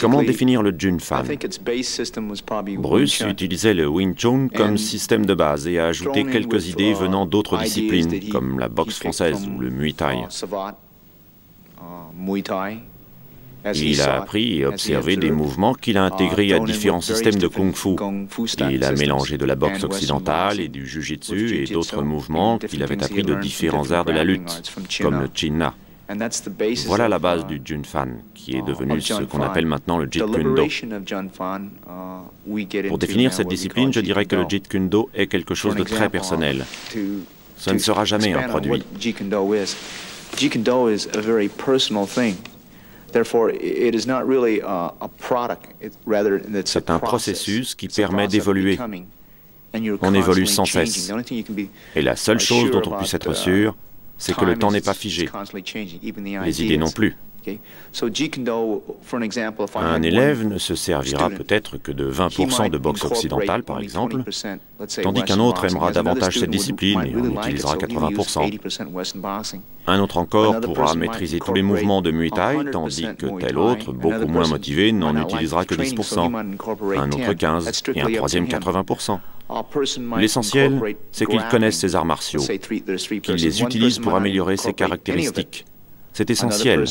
Comment définir le Jun Fan? Bruce utilisait le Wing Chun comme système de base et a ajouté quelques idées venant d'autres disciplines, comme la boxe française ou le Muay Thai. Il a appris et observé des mouvements qu'il a intégrés à différents systèmes de Kung-Fu. Il a mélangé de la boxe occidentale et du Jiu-Jitsu et d'autres mouvements qu'il avait appris de différents arts de la lutte, comme le Chin-Na. Voilà la base du Jun Fan, qui est devenu ce qu'on appelle maintenant le Jeet Kune Do. Pour définir cette discipline, je dirais que le Jeet Kune Do est quelque chose de très personnel. Ce ne sera jamais un produit. Jeet Kune Do is a very personal thing. Therefore, it is not really a product. C'est un processus qui permet d'évoluer. On évolue sans cesse. Et la seule chose dont on puisse être sûr, c'est que le temps n'est pas figé. Les idées non plus. Un élève ne se servira peut-être que de 20% de boxe occidentale, par exemple, tandis qu'un autre aimera davantage cette discipline et en utilisera 80%. Un autre encore pourra maîtriser tous les mouvements de Muay Thai, tandis que tel autre, beaucoup moins motivé, n'en utilisera que 10%, un autre 15% et un troisième 80%. L'essentiel, c'est qu'ils connaissent ces arts martiaux, qu'ils les utilisent pour améliorer ses caractéristiques. C'est essentiel.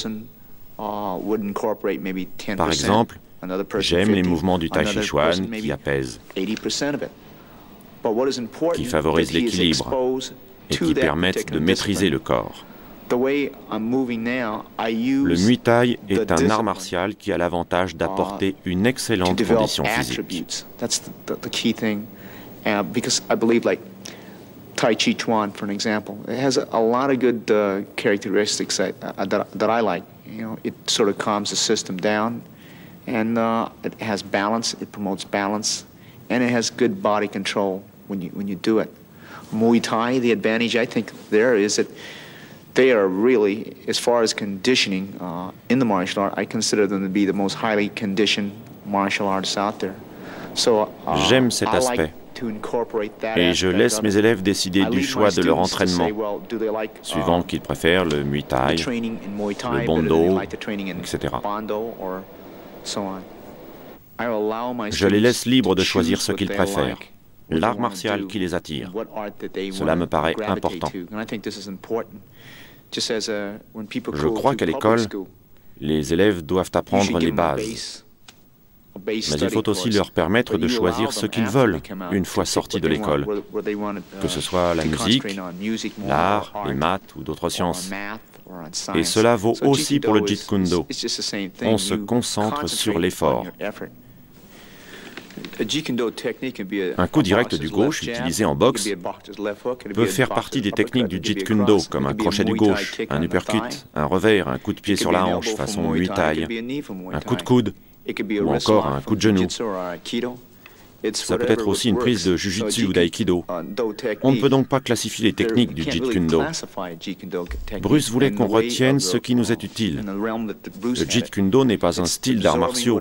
Par exemple, j'aime les mouvements du Tai Chi Chuan qui apaisent, qui favorisent l'équilibre et qui permettent de maîtriser le corps. Le Muay Thai est un art martial qui a l'avantage d'apporter une excellente condition physique. Because I believe, like Tai Chi Chuan, for an example, it has a lot of good characteristics that I like. You know, it sort of calms the system down, and it has balance. It promotes balance, and it has good body control when you do it. Muay Thai, the advantage I think there is that they are really, as far as conditioning in the martial art, I consider them to be the most highly conditioned martial arts out there. So j'aime cet aspect. Et je laisse mes élèves décider du choix de leur entraînement, suivant qu'ils préfèrent le Muay Thai, le Bondo, etc. Je les laisse libres de choisir ce qu'ils préfèrent, l'art martial qui les attire. Cela me paraît important. Je crois qu'à l'école, les élèves doivent apprendre les bases. Mais il faut aussi leur permettre de choisir ce qu'ils veulent une fois sortis de l'école, que ce soit la musique, l'art, les maths ou d'autres sciences. Et cela vaut aussi pour le Jeet Kune Do. On se concentre sur l'effort. Un coup direct du gauche utilisé en boxe peut faire partie des techniques du Jeet Kune Do, comme un crochet du gauche, un uppercut, un revers, un coup de pied sur la hanche façon Muay Thai, un coup de coude, ou encore un coup de genou. Ça peut être aussi une prise de Jiu-Jitsu ou d'Aïkido. On ne peut donc pas classifier les techniques du Jeet Kune Do. Bruce voulait qu'on retienne ce qui nous est utile. Le Jeet Kune Do n'est pas un style d'arts martiaux.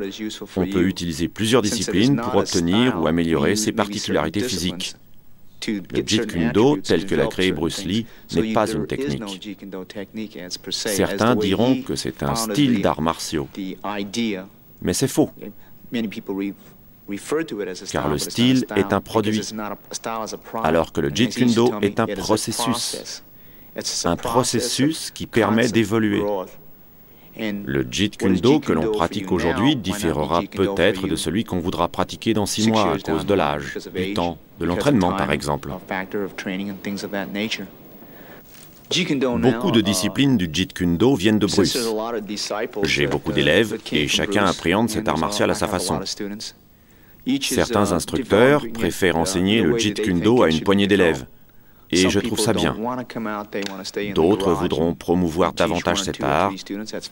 On peut utiliser plusieurs disciplines pour obtenir ou améliorer ses particularités physiques. Le Jeet Kune Do, tel que l'a créé Bruce Lee, n'est pas une technique. Certains diront que c'est un style d'arts martiaux. Mais c'est faux, car le style est un produit, alors que le Jeet Kune Do est un processus qui permet d'évoluer. Le Jeet Kune Do que l'on pratique aujourd'hui différera peut-être de celui qu'on voudra pratiquer dans 6 mois à cause de l'âge, du temps, de l'entraînement par exemple. Beaucoup de disciplines du Jeet Kune Do viennent de Bruce. J'ai beaucoup d'élèves et chacun appréhende cet art martial à sa façon. Certains instructeurs préfèrent enseigner le Jeet Kune Do à une poignée d'élèves. Et je trouve ça bien. D'autres voudront promouvoir davantage cet art,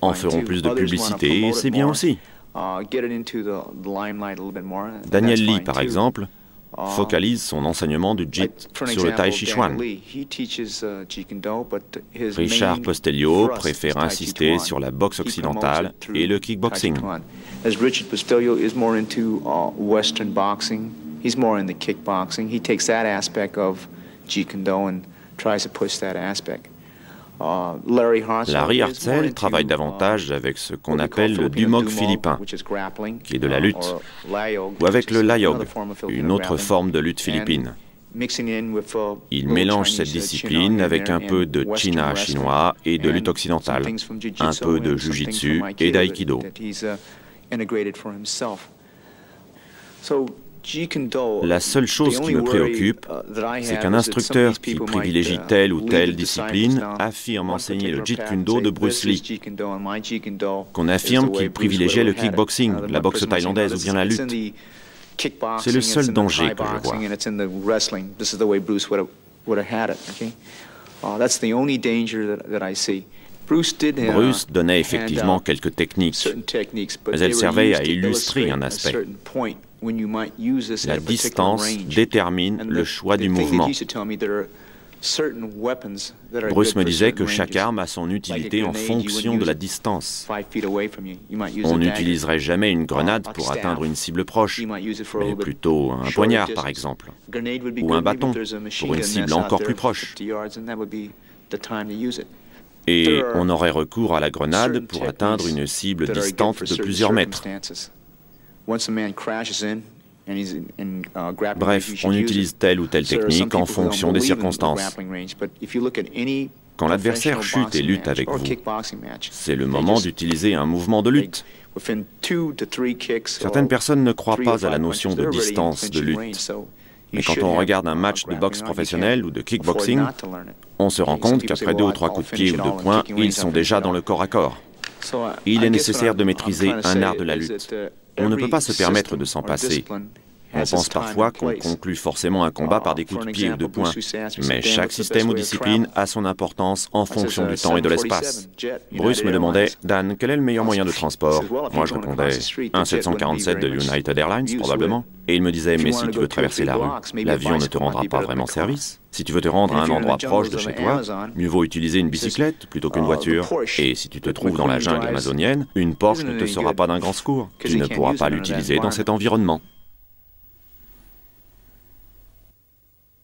en feront plus de publicité, et c'est bien aussi. Daniel Lee, par exemple, focalise son enseignement du Jeet sur le Tai Chi Chuan. Richard Postelio préfère insister sur la boxe occidentale et le kickboxing. Richard Postelio is more into Western boxing. He's more into kickboxing. He takes that aspect of Jeet Kune Do and tries to push that aspect. Larry Hartzell travaille davantage avec ce qu'on appelle le Dumog philippin, qui est de la lutte, ou avec le Layog, une autre forme de lutte philippine. Il mélange cette discipline avec un peu de China chinois et de lutte occidentale, un peu de Jiu-Jitsu et d'Aïkido. La seule chose qui me préoccupe, c'est qu'un instructeur qui privilégie telle ou telle discipline affirme enseigner le Jeet Kune Do de Bruce Lee, qu'on affirme qu'il privilégiait le kickboxing, la boxe thaïlandaise ou bien la lutte. C'est le seul danger que je vois. Bruce donnait effectivement quelques techniques, mais elles servaient à illustrer un aspect. La distance détermine le choix du mouvement. Bruce me disait que chaque arme a son utilité en fonction de la distance. On n'utiliserait jamais une grenade pour atteindre une cible proche, mais plutôt un poignard par exemple, ou un bâton pour une cible encore plus proche. Et on aurait recours à la grenade pour atteindre une cible distante de plusieurs mètres. Bref, on utilise telle ou telle technique en fonction des circonstances. Quand l'adversaire chute et lutte avec vous, c'est le moment d'utiliser un mouvement de lutte. Certaines personnes ne croient pas à la notion de distance de lutte. Mais quand on regarde un match de boxe professionnelle ou de kickboxing, on se rend compte qu'après 2 ou 3 coups de pied ou de poing, ils sont déjà dans le corps à corps. Il est nécessaire de maîtriser un art de la lutte. On ne peut pas se permettre de s'en passer. On pense parfois qu'on conclut forcément un combat par des coups de pied ou de poing, mais chaque système ou discipline a son importance en fonction du temps et de l'espace. Bruce me demandait « Dan, quel est le meilleur moyen de transport ?» Moi je répondais « un 747 de United Airlines, probablement. » Et il me disait « Mais si tu veux traverser la rue, l'avion ne te rendra pas vraiment service. Si tu veux te rendre à un endroit proche de chez toi, mieux vaut utiliser une bicyclette plutôt qu'une voiture. Et si tu te trouves dans la jungle amazonienne, une Porsche ne te sera pas d'un grand secours. Tu ne pourras pas l'utiliser dans cet environnement. »